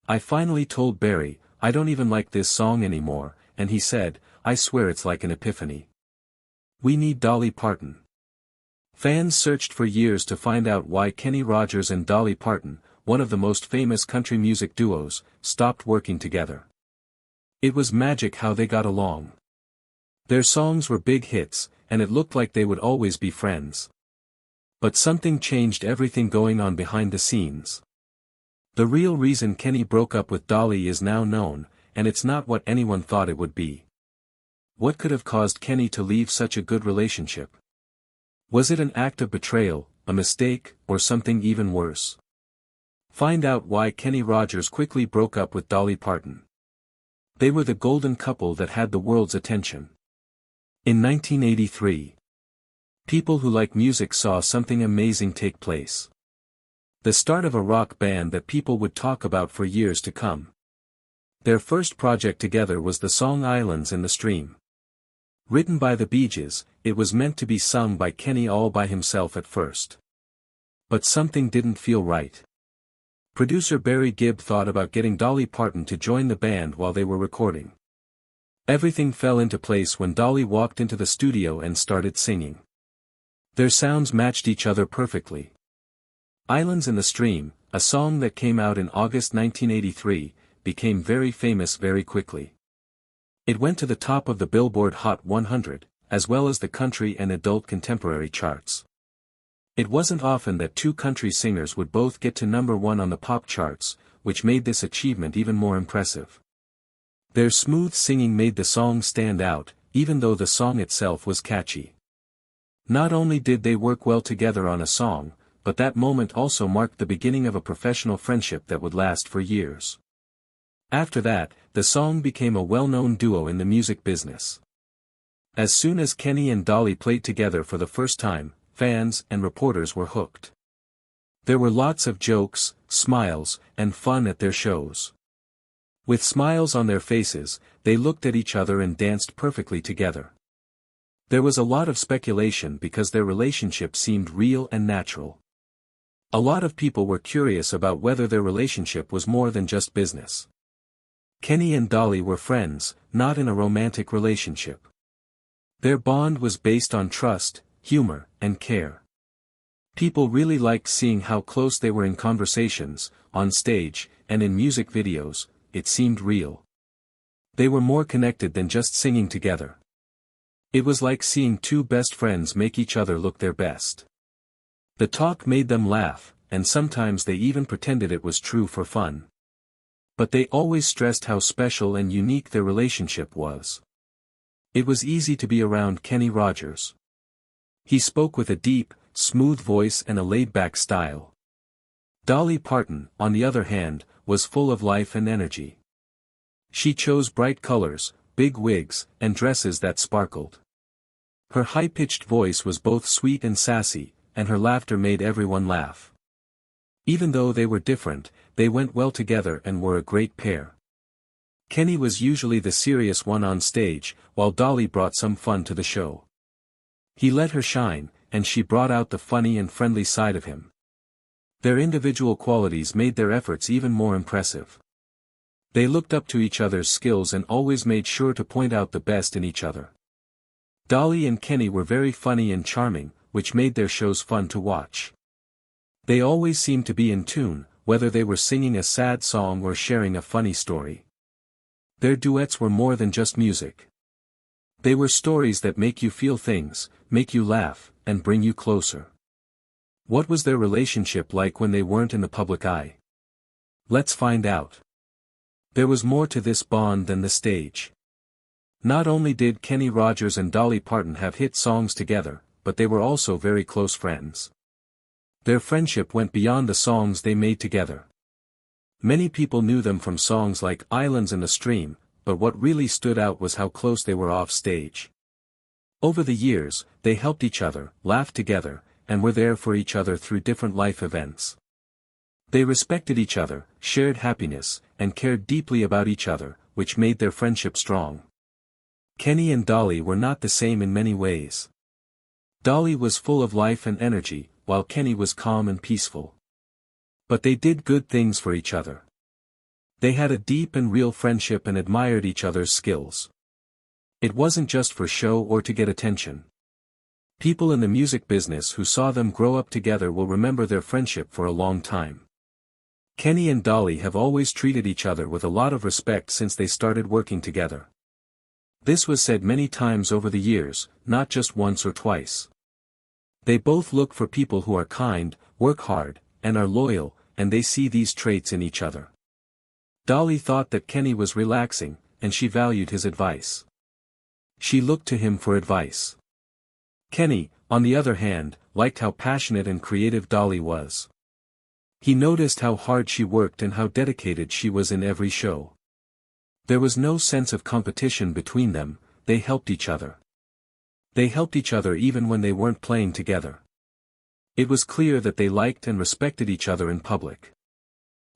I finally told Barry, I don't even like this song anymore, and he said, I swear it's like an epiphany. We need Dolly Parton. Fans searched for years to find out why Kenny Rogers and Dolly Parton, one of the most famous country music duos, stopped working together. It was magic how they got along. Their songs were big hits, and it looked like they would always be friends. But something changed everything going on behind the scenes. The real reason Kenny broke up with Dolly is now known, and it's not what anyone thought it would be. What could have caused Kenny to leave such a good relationship? Was it an act of betrayal, a mistake, or something even worse? Find out why Kenny Rogers quickly broke up with Dolly Parton. They were the golden couple that had the world's attention. In 1983, people who like music saw something amazing take place. The start of a rock band that people would talk about for years to come. Their first project together was the song Islands in the Stream. Written by the Bee Gees, it was meant to be sung by Kenny all by himself at first. But something didn't feel right. Producer Barry Gibb thought about getting Dolly Parton to join the band while they were recording. Everything fell into place when Dolly walked into the studio and started singing. Their sounds matched each other perfectly. Islands in the Stream, a song that came out in August 1983, became very famous very quickly. It went to the top of the Billboard Hot 100, as well as the country and adult contemporary charts. It wasn't often that two country singers would both get to #1 on the pop charts, which made this achievement even more impressive. Their smooth singing made the song stand out, even though the song itself was catchy. Not only did they work well together on a song, but that moment also marked the beginning of a professional friendship that would last for years. After that, the song became a well-known duo in the music business. As soon as Kenny and Dolly played together for the first time, fans and reporters were hooked. There were lots of jokes, smiles, and fun at their shows. With smiles on their faces, they looked at each other and danced perfectly together. There was a lot of speculation because their relationship seemed real and natural. A lot of people were curious about whether their relationship was more than just business. Kenny and Dolly were friends, not in a romantic relationship. Their bond was based on trust, humor, and care. People really liked seeing how close they were in conversations, on stage, and in music videos. It seemed real. They were more connected than just singing together. It was like seeing two best friends make each other look their best. The talk made them laugh, and sometimes they even pretended it was true for fun. But they always stressed how special and unique their relationship was. It was easy to be around Kenny Rogers. He spoke with a deep, smooth voice and a laid-back style. Dolly Parton, on the other hand, was full of life and energy. She chose bright colors, big wigs, and dresses that sparkled. Her high-pitched voice was both sweet and sassy, and her laughter made everyone laugh. Even though they were different, they went well together and were a great pair. Kenny was usually the serious one on stage, while Dolly brought some fun to the show. He let her shine, and she brought out the funny and friendly side of him. Their individual qualities made their efforts even more impressive. They looked up to each other's skills and always made sure to point out the best in each other. Dolly and Kenny were very funny and charming, which made their shows fun to watch. They always seemed to be in tune, whether they were singing a sad song or sharing a funny story. Their duets were more than just music. They were stories that make you feel things, make you laugh, and bring you closer. What was their relationship like when they weren't in the public eye? Let's find out. There was more to this bond than the stage. Not only did Kenny Rogers and Dolly Parton have hit songs together, but they were also very close friends. Their friendship went beyond the songs they made together. Many people knew them from songs like Islands in the Stream, but what really stood out was how close they were off stage. Over the years, they helped each other, laughed together, and were there for each other through different life events. They respected each other, shared happiness, and cared deeply about each other, which made their friendship strong. Kenny and Dolly were not the same in many ways. Dolly was full of life and energy, while Kenny was calm and peaceful. But they did good things for each other. They had a deep and real friendship and admired each other's skills. It wasn't just for show or to get attention. People in the music business who saw them grow up together will remember their friendship for a long time. Kenny and Dolly have always treated each other with a lot of respect since they started working together. This was said many times over the years, not just once or twice. They both look for people who are kind, work hard, and are loyal, and they see these traits in each other. Dolly thought that Kenny was relaxing, and she valued his advice. She looked to him for advice. Kenny, on the other hand, liked how passionate and creative Dolly was. He noticed how hard she worked and how dedicated she was in every show. There was no sense of competition between them, they helped each other. They helped each other even when they weren't playing together. It was clear that they liked and respected each other in public.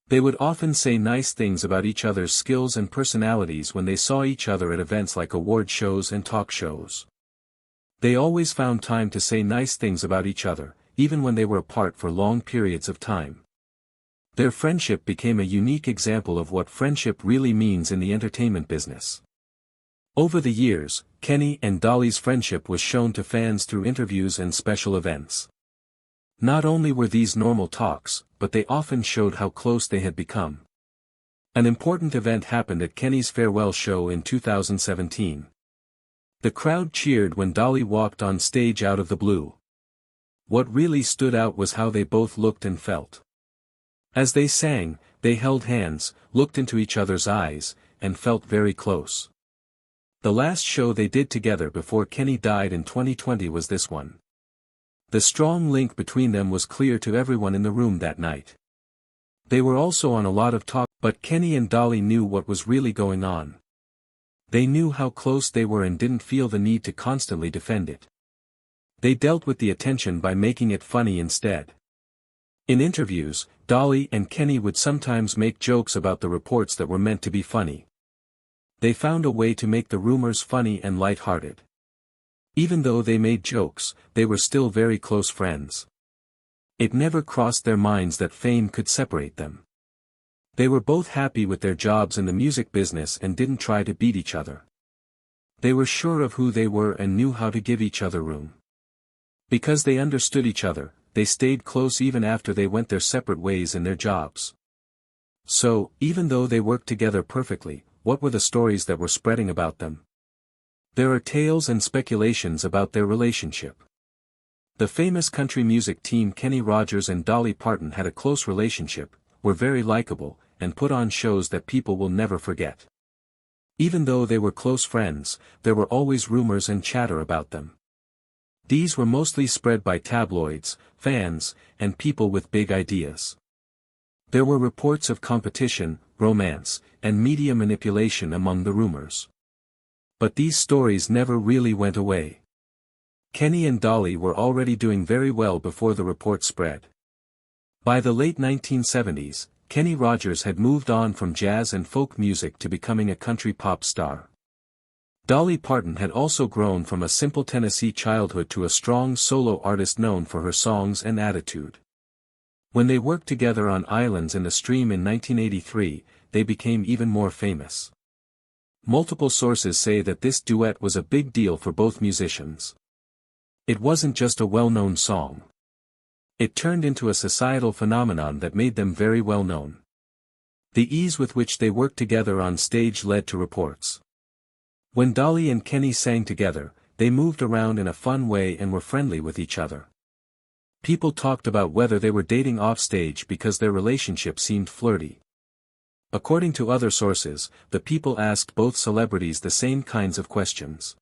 They would often say nice things about each other's skills and personalities when they saw each other at events like award shows and talk shows. They always found time to say nice things about each other, even when they were apart for long periods of time. Their friendship became a unique example of what friendship really means in the entertainment business. Over the years, Kenny and Dolly's friendship was shown to fans through interviews and special events. Not only were these normal talks, but they often showed how close they had become. An important event happened at Kenny's farewell show in 2017. The crowd cheered when Dolly walked on stage out of the blue. What really stood out was how they both looked and felt. As they sang, they held hands, looked into each other's eyes, and felt very close. The last show they did together before Kenny died in 2020 was this one. The strong link between them was clear to everyone in the room that night. They were also on a lot of talk, but Kenny and Dolly knew what was really going on. They knew how close they were and didn't feel the need to constantly defend it. They dealt with the attention by making it funny instead. In interviews, Dolly and Kenny would sometimes make jokes about the reports that were meant to be funny. They found a way to make the rumors funny and light-hearted. Even though they made jokes, they were still very close friends. It never crossed their minds that fame could separate them. They were both happy with their jobs in the music business and didn't try to beat each other. They were sure of who they were and knew how to give each other room. Because they understood each other, they stayed close even after they went their separate ways in their jobs. So, even though they worked together perfectly, what were the stories that were spreading about them? There are tales and speculations about their relationship. The famous country music team Kenny Rogers and Dolly Parton had a close relationship, were very likable, and put on shows that people will never forget. Even though they were close friends, there were always rumors and chatter about them. These were mostly spread by tabloids, fans, and people with big ideas. There were reports of competition, romance, and media manipulation among the rumors. But these stories never really went away. Kenny and Dolly were already doing very well before the report spread. By the late 1970s, Kenny Rogers had moved on from jazz and folk music to becoming a country pop star. Dolly Parton had also grown from a simple Tennessee childhood to a strong solo artist known for her songs and attitude. When they worked together on Islands in the Stream in 1983, they became even more famous. Multiple sources say that this duet was a big deal for both musicians. It wasn't just a well-known song. It turned into a societal phenomenon that made them very well known. The ease with which they worked together on stage led to reports. When Dolly and Kenny sang together, they moved around in a fun way and were friendly with each other. People talked about whether they were dating offstage because their relationship seemed flirty. According to other sources, the people asked both celebrities the same kinds of questions.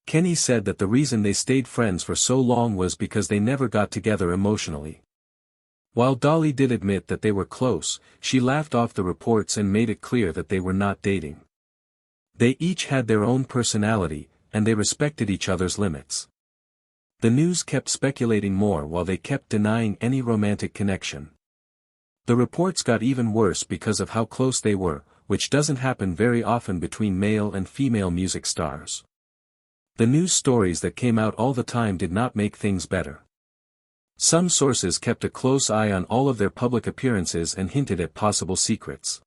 Kenny said that the reason they stayed friends for so long was because they never got together emotionally. While Dolly did admit that they were close, she laughed off the reports and made it clear that they were not dating. They each had their own personality, and they respected each other's limits. The news kept speculating more while they kept denying any romantic connection. The reports got even worse because of how close they were, which doesn't happen very often between male and female music stars. The news stories that came out all the time did not make things better. Some sources kept a close eye on all of their public appearances and hinted at possible secrets.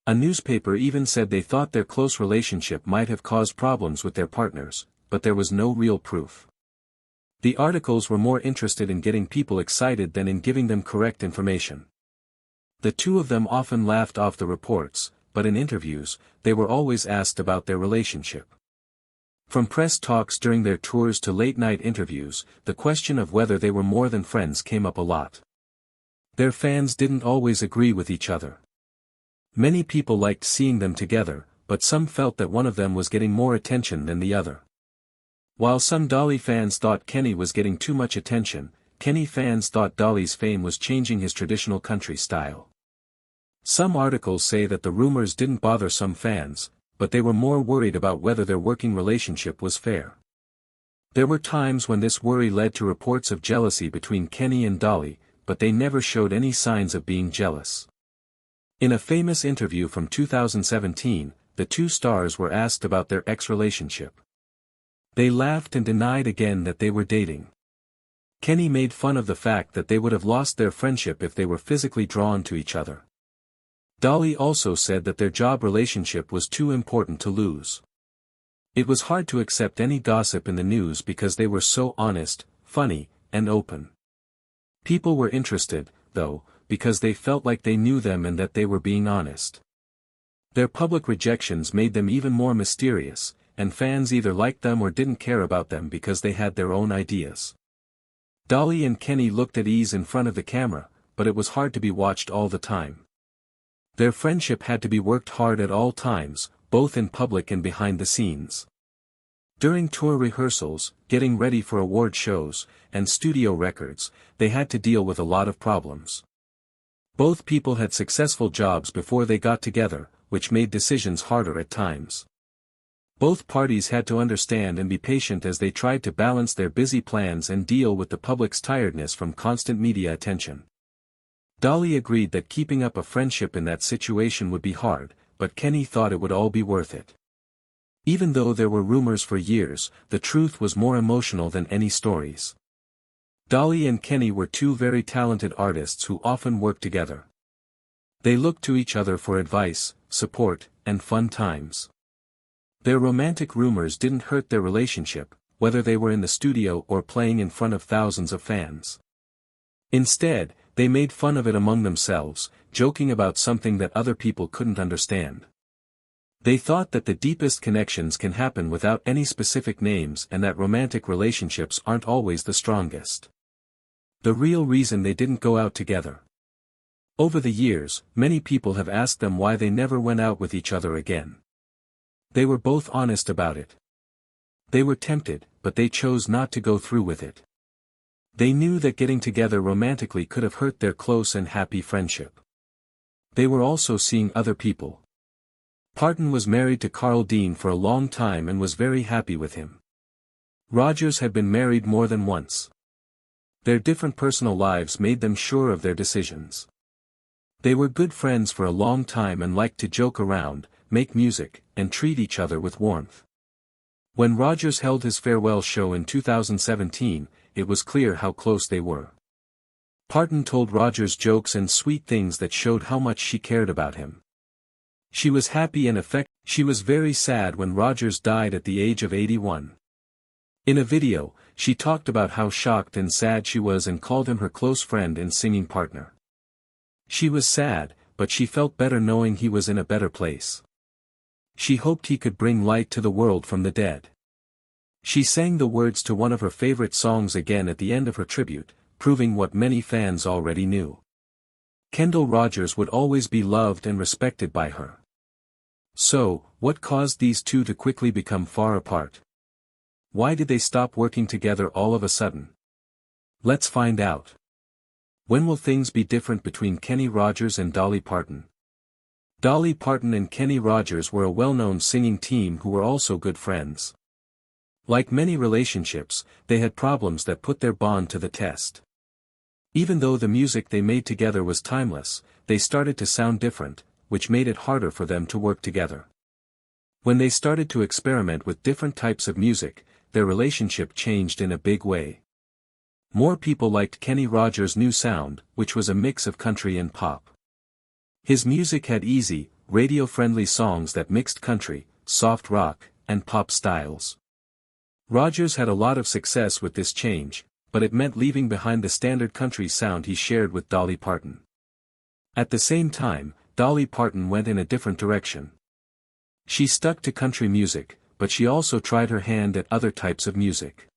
A newspaper even said they thought their close relationship might have caused problems with their partners, but there was no real proof. The articles were more interested in getting people excited than in giving them correct information. The two of them often laughed off the reports, but in interviews, they were always asked about their relationship. From press talks during their tours to late-night interviews, the question of whether they were more than friends came up a lot. Their fans didn't always agree with each other. Many people liked seeing them together, but some felt that one of them was getting more attention than the other. While some Dolly fans thought Kenny was getting too much attention, Kenny fans thought Dolly's fame was changing his traditional country style. Some articles say that the rumors didn't bother some fans, but they were more worried about whether their working relationship was fair. There were times when this worry led to reports of jealousy between Kenny and Dolly, but they never showed any signs of being jealous. In a famous interview from 2017, the two stars were asked about their ex-relationship. They laughed and denied again that they were dating. Kenny made fun of the fact that they would have lost their friendship if they were physically drawn to each other. Dolly also said that their job relationship was too important to lose. It was hard to accept any gossip in the news because they were so honest, funny, and open. People were interested, though, because they felt like they knew them and that they were being honest. Their public rejections made them even more mysterious, and fans either liked them or didn't care about them because they had their own ideas. Dolly and Kenny looked at ease in front of the camera, but it was hard to be watched all the time. Their friendship had to be worked hard at all times, both in public and behind the scenes. During tour rehearsals, getting ready for award shows, and studio records, they had to deal with a lot of problems. Both people had successful jobs before they got together, which made decisions harder at times. Both parties had to understand and be patient as they tried to balance their busy plans and deal with the public's tiredness from constant media attention. Dolly agreed that keeping up a friendship in that situation would be hard, but Kenny thought it would all be worth it. Even though there were rumors for years, the truth was more emotional than any stories. Dolly and Kenny were two very talented artists who often worked together. They looked to each other for advice, support, and fun times. Their romantic rumors didn't hurt their relationship, whether they were in the studio or playing in front of thousands of fans. Instead, they made fun of it among themselves, joking about something that other people couldn't understand. They thought that the deepest connections can happen without any specific names and that romantic relationships aren't always the strongest. The real reason they didn't go out together. Over the years, many people have asked them why they never went out with each other again. They were both honest about it. They were tempted, but they chose not to go through with it. They knew that getting together romantically could have hurt their close and happy friendship. They were also seeing other people. Parton was married to Carl Dean for a long time and was very happy with him. Rogers had been married more than once. Their different personal lives made them sure of their decisions. They were good friends for a long time and liked to joke around, make music, and treat each other with warmth. When Rogers held his farewell show in 2017, it was clear how close they were. Parton told Rogers jokes and sweet things that showed how much she cared about him. She was happy and affectionate. She was very sad when Rogers died at the age of 81. In a video, she talked about how shocked and sad she was and called him her close friend and singing partner. She was sad, but she felt better knowing he was in a better place. She hoped he could bring light to the world from the dead. She sang the words to one of her favorite songs again at the end of her tribute, proving what many fans already knew. Kendall Rogers would always be loved and respected by her. So, what caused these two to quickly become far apart? Why did they stop working together all of a sudden? Let's find out. When will things be different between Kenny Rogers and Dolly Parton? Dolly Parton and Kenny Rogers were a well-known singing team who were also good friends. Like many relationships, they had problems that put their bond to the test. Even though the music they made together was timeless, they started to sound different, which made it harder for them to work together. When they started to experiment with different types of music, their relationship changed in a big way. More people liked Kenny Rogers' new sound, which was a mix of country and pop. His music had easy, radio-friendly songs that mixed country, soft rock, and pop styles. Rogers had a lot of success with this change, but it meant leaving behind the standard country sound he shared with Dolly Parton. At the same time, Dolly Parton went in a different direction. She stuck to country music, but she also tried her hand at other types of music.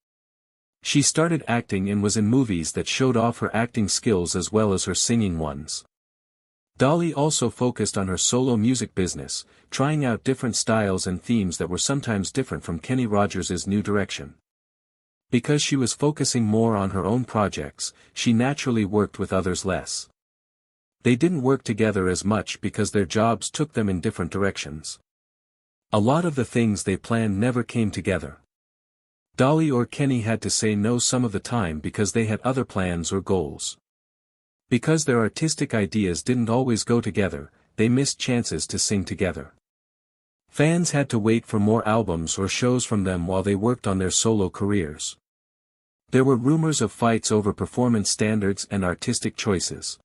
She started acting and was in movies that showed off her acting skills as well as her singing ones. Dolly also focused on her solo music business, trying out different styles and themes that were sometimes different from Kenny Rogers' new direction. Because she was focusing more on her own projects, she naturally worked with others less. They didn't work together as much because their jobs took them in different directions. A lot of the things they planned never came together. Dolly or Kenny had to say no some of the time because they had other plans or goals. Because their artistic ideas didn't always go together, they missed chances to sing together. Fans had to wait for more albums or shows from them while they worked on their solo careers. There were rumors of fights over performance standards and artistic choices.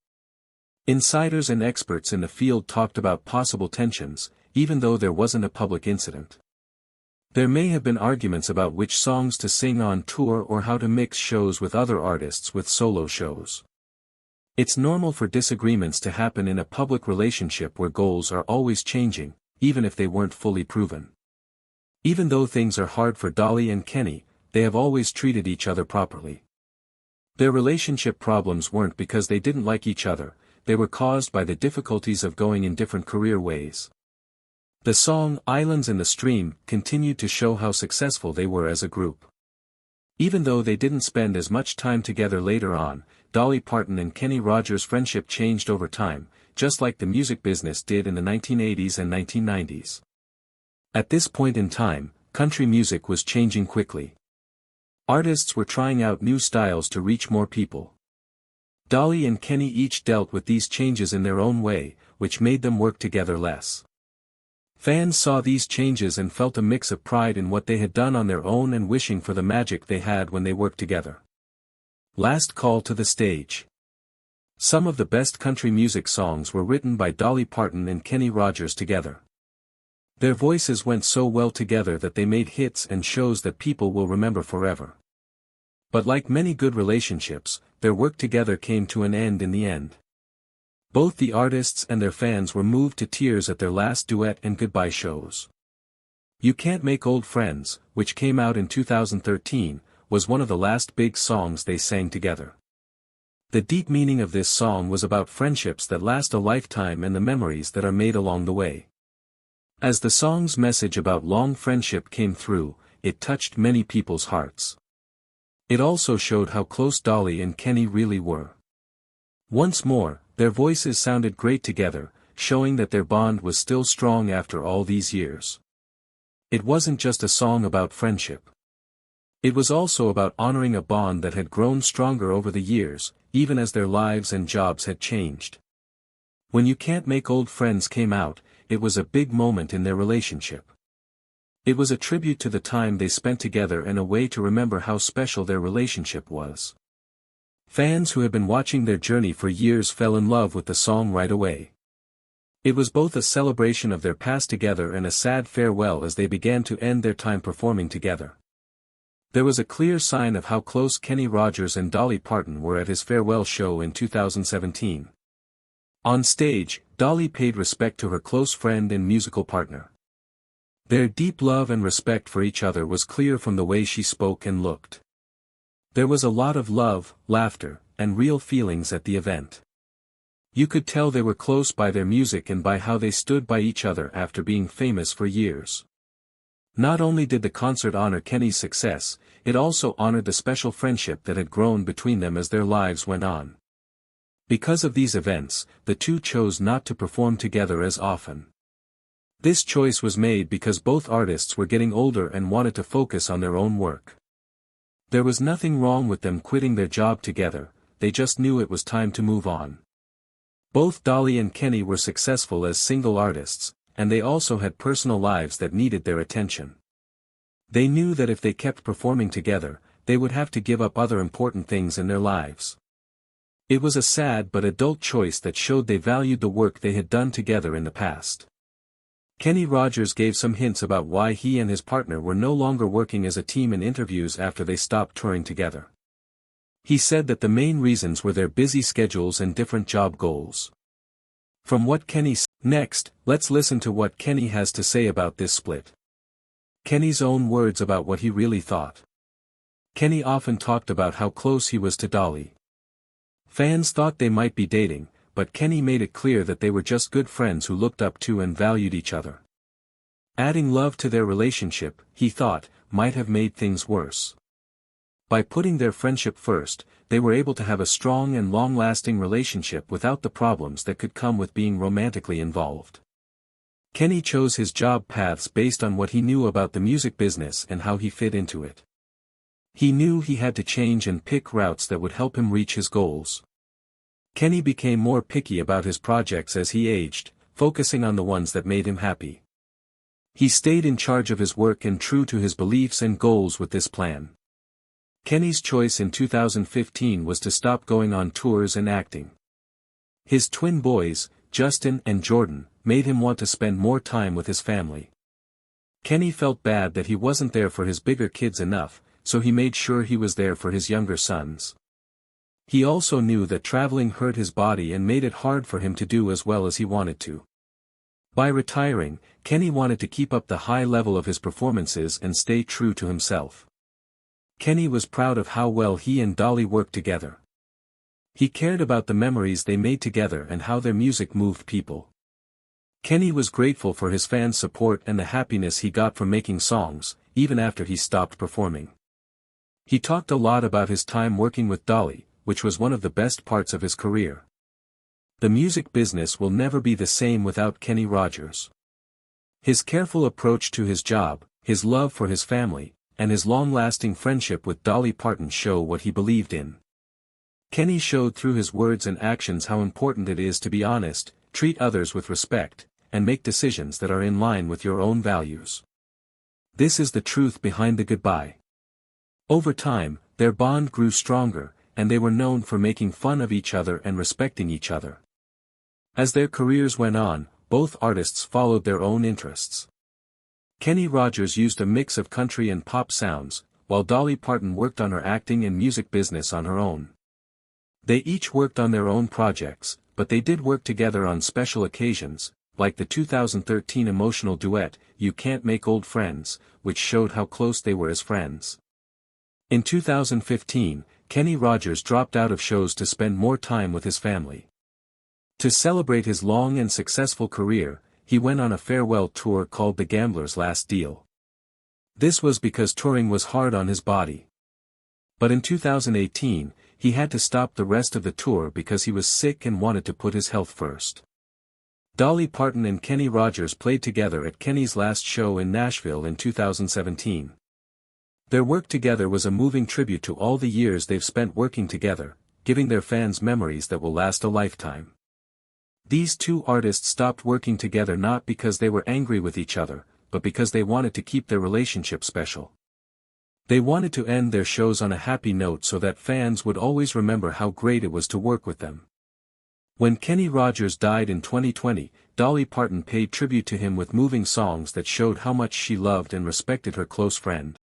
Insiders and experts in the field talked about possible tensions, even though there wasn't a public incident. There may have been arguments about which songs to sing on tour or how to mix shows with other artists with solo shows. It's normal for disagreements to happen in a public relationship where goals are always changing, even if they weren't fully proven. Even though things are hard for Dolly and Kenny, they have always treated each other properly. Their relationship problems weren't because they didn't like each other, they were caused by the difficulties of going in different career ways. The song "Islands in the Stream" continued to show how successful they were as a group. Even though they didn't spend as much time together later on, Dolly Parton and Kenny Rogers' friendship changed over time, just like the music business did in the 1980s and 1990s. At this point in time, country music was changing quickly. Artists were trying out new styles to reach more people. Dolly and Kenny each dealt with these changes in their own way, which made them work together less. Fans saw these changes and felt a mix of pride in what they had done on their own and wishing for the magic they had when they worked together. Last Call to the Stage. Some of the best country music songs were written by Dolly Parton and Kenny Rogers together. Their voices went so well together that they made hits and shows that people will remember forever. But like many good relationships, their work together came to an end in the end. Both the artists and their fans were moved to tears at their last duet and goodbye shows. You Can't Make Old Friends, which came out in 2013, was one of the last big songs they sang together. The deep meaning of this song was about friendships that last a lifetime and the memories that are made along the way. As the song's message about long friendship came through, it touched many people's hearts. It also showed how close Dolly and Kenny really were. Once more, their voices sounded great together, showing that their bond was still strong after all these years. It wasn't just a song about friendship. It was also about honoring a bond that had grown stronger over the years, even as their lives and jobs had changed. When You Can't Make Old Friends came out, it was a big moment in their relationship. It was a tribute to the time they spent together and a way to remember how special their relationship was. Fans who had been watching their journey for years fell in love with the song right away. It was both a celebration of their past together and a sad farewell as they began to end their time performing together. There was a clear sign of how close Kenny Rogers and Dolly Parton were at his farewell show in 2017. On stage, Dolly paid respect to her close friend and musical partner. Their deep love and respect for each other was clear from the way she spoke and looked. There was a lot of love, laughter, and real feelings at the event. You could tell they were close by their music and by how they stood by each other after being famous for years. Not only did the concert honor Kenny's success, it also honored the special friendship that had grown between them as their lives went on. Because of these events, the two chose not to perform together as often. This choice was made because both artists were getting older and wanted to focus on their own work. There was nothing wrong with them quitting their job together, they just knew it was time to move on. Both Dolly and Kenny were successful as single artists, and they also had personal lives that needed their attention. They knew that if they kept performing together, they would have to give up other important things in their lives. It was a sad but adult choice that showed they valued the work they had done together in the past. Kenny Rogers gave some hints about why he and his partner were no longer working as a team in interviews after they stopped touring together. He said that the main reasons were their busy schedules and different job goals. From what Kenny said. Next, let's listen to what Kenny has to say about this split. Kenny's own words about what he really thought. Kenny often talked about how close he was to Dolly. Fans thought they might be dating, but Kenny made it clear that they were just good friends who looked up to and valued each other. Adding love to their relationship, he thought, might have made things worse. By putting their friendship first, they were able to have a strong and long-lasting relationship without the problems that could come with being romantically involved. Kenny chose his job paths based on what he knew about the music business and how he fit into it. He knew he had to change and pick routes that would help him reach his goals. Kenny became more picky about his projects as he aged, focusing on the ones that made him happy. He stayed in charge of his work and true to his beliefs and goals with this plan. Kenny's choice in 2015 was to stop going on tours and acting. His twin boys, Justin and Jordan, made him want to spend more time with his family. Kenny felt bad that he wasn't there for his bigger kids enough, so he made sure he was there for his younger sons. He also knew that traveling hurt his body and made it hard for him to do as well as he wanted to. By retiring, Kenny wanted to keep up the high level of his performances and stay true to himself. Kenny was proud of how well he and Dolly worked together. He cared about the memories they made together and how their music moved people. Kenny was grateful for his fans' support and the happiness he got from making songs, even after he stopped performing. He talked a lot about his time working with Dolly, which was one of the best parts of his career. The music business will never be the same without Kenny Rogers. His careful approach to his job, his love for his family, and his long-lasting friendship with Dolly Parton show what he believed in. Kenny showed through his words and actions how important it is to be honest, treat others with respect, and make decisions that are in line with your own values. This is the truth behind the goodbye. Over time, their bond grew stronger, and they were known for making fun of each other and respecting each other. As their careers went on, both artists followed their own interests. Kenny Rogers used a mix of country and pop sounds, while Dolly Parton worked on her acting and music business on her own. They each worked on their own projects, but they did work together on special occasions, like the 2013 emotional duet, You Can't Make Old Friends, which showed how close they were as friends. In 2015, Kenny Rogers dropped out of shows to spend more time with his family. To celebrate his long and successful career, he went on a farewell tour called The Gambler's Last Deal. This was because touring was hard on his body. But in 2018, he had to stop the rest of the tour because he was sick and wanted to put his health first. Dolly Parton and Kenny Rogers played together at Kenny's last show in Nashville in 2017. Their work together was a moving tribute to all the years they've spent working together, giving their fans memories that will last a lifetime. These two artists stopped working together not because they were angry with each other, but because they wanted to keep their relationship special. They wanted to end their shows on a happy note so that fans would always remember how great it was to work with them. When Kenny Rogers died in 2020, Dolly Parton paid tribute to him with moving songs that showed how much she loved and respected her close friend.